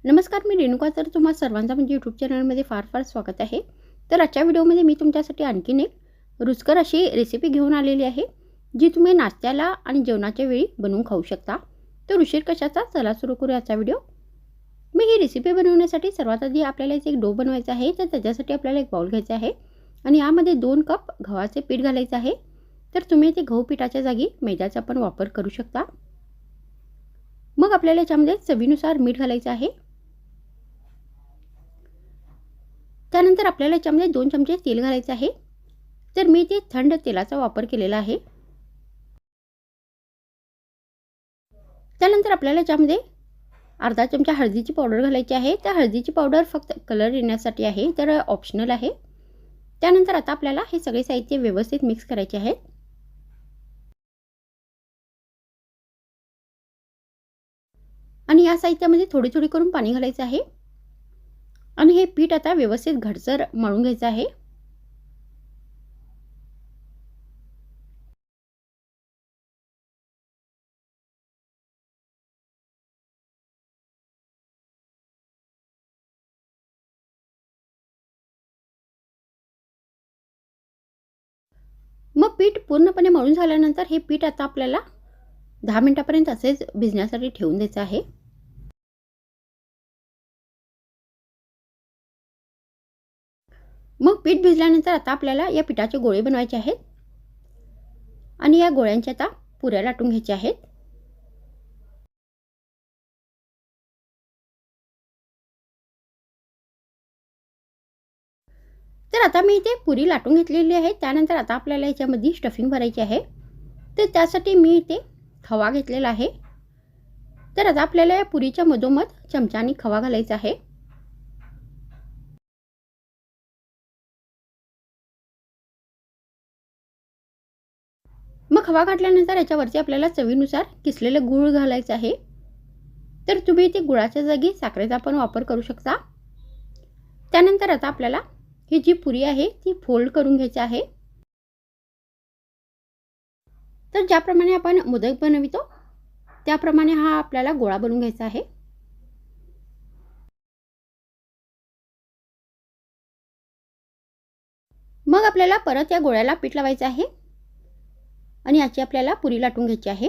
नमस्कार, मी रेणुका. तर तुम्हा सर्वांचं म्हणजे यूट्यूब चॅनलमध्ये फार फार स्वागत आहे. तर आजच्या व्हिडिओमध्ये मी तुमच्यासाठी आणखीन एक रुचकर अशी रेसिपी घेऊन आलेली आहे, जी तुम्ही नाश्त्याला आणि जेवणाच्या वेळी बनवून खाऊ शकता. तर उशीर कशाचा, चला सुरू करूया आजचा व्हिडिओ. मी ही रेसिपी बनवण्यासाठी सर्वात आधी आपल्याला इथे एक डो बनवायचा आहे. तर त्याच्यासाठी आपल्याला एक बाउल घ्यायचा आहे आणि यामध्ये 2 कप गव्हाचे पीठ घालायचे आहे. तर तुम्ही इथे गहू पिठाच्या जागी मैद्याचा पण वापर करू शकता. मग आपल्याला याच्यामध्ये चवीनुसार मीठ घालायचं आहे. त्यानंतर आपल्याला याच्यामध्ये 2 चमचे तेल घालायचे आहे. तर मी ते थंड तेलाचा वापर केलेला आहे. त्यानंतर आपल्याला याच्यामध्ये अर्धा चमचा हळदीची पावडर घालायची आहे. त्या हळदीची पावडर फक्त कलर येण्यासाठी आहे, तर ऑप्शनल आहे. त्यानंतर आता आपल्याला हे सगळे साहित्य व्यवस्थित मिक्स करायचे आहे. आणि या साहित्यामध्ये थोडी थोडी करून पाणी घालायचं आहे आणि हे पीठ आता व्यवस्थित घट्टसर मळून घ्यायचं आहे. मग पीठ पूर्णपणे मळून झाल्यानंतर हे पीठ आता आपल्याला 10 मिनिटांपर्यंत असेच भिजण्यासाठी ठेवून द्यायचं आहे. मग पीठ भिजल्यानंतर आता आपल्याला या पिठाचे गोळे बनवायचे आहेत आणि या गोळ्यांच्या आता पुऱ्या लाटून घ्यायच्या आहेत. तर आता मी इथे पुरी लाटून घेतलेली आहे. त्यानंतर आता आपल्याला याच्यामध्ये स्टफिंग भरायची आहे. तर त्यासाठी मी इथे खवा घेतलेला आहे. तर आता आपल्याला या पुरीच्या मधोमध चमच्याने खवा घालायचा आहे. मग खवा घातल्यानंतर याच्यावरती आपल्याला चवीनुसार किसलेलं गूळ घालायचं आहे. तर तुम्ही इथे गुळाच्या जागी साखरेचा पण वापर करू शकता. त्यानंतर आता आपल्याला ही जी पुरी आहे ती फोल्ड करून घ्यायची आहे. तर ज्याप्रमाणे आपण मोदक बनवितो त्याप्रमाणे हा आपल्याला गोळा बनवून घ्यायचा आहे. मग आपल्याला परत या गोळ्याला पीठ लावायचं आहे आणि याची आपल्याला पुरी लाटून घ्यायची आहे.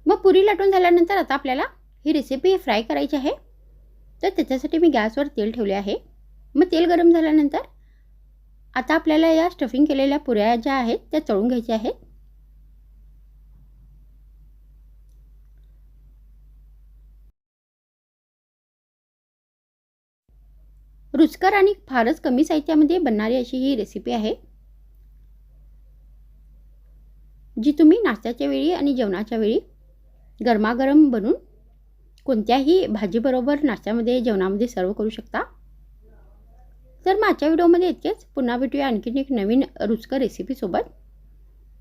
मग पुरी लाटून झाल्यानंतर आता आपल्याला ही रेसिपी फ्राय करायची आहे. तर त्याच्यासाठी मी गॅसवर तेल ठेवले आहे. मग तेल गरम झाल्यानंतर आता आपल्याला या स्टफिंग केलेल्या पुऱ्या ज्या आहेत त्या तळून घ्यायच्या आहेत. रुचकर आणि फारच कमी साहित्यामध्ये बनणारी अशी ही रेसिपी आहे, जी तुम्ही नाश्त्याच्या वेळी आणि जेवणाच्या वेळी गरमागरम बनवून कोणत्याही भाजीबरोबर नाश्त्यामध्ये जेवणामध्ये सर्व करू शकता. तर मग आजच्या व्हिडिओमध्ये इतकेच. पुन्हा भेटूया आणखीन एक नवीन रुचकर रेसिपीसोबत.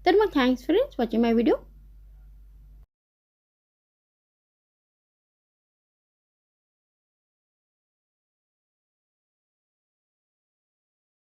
तर मग थँक्स फ्रेंड्स वॉचिंग माय व्हिडिओ.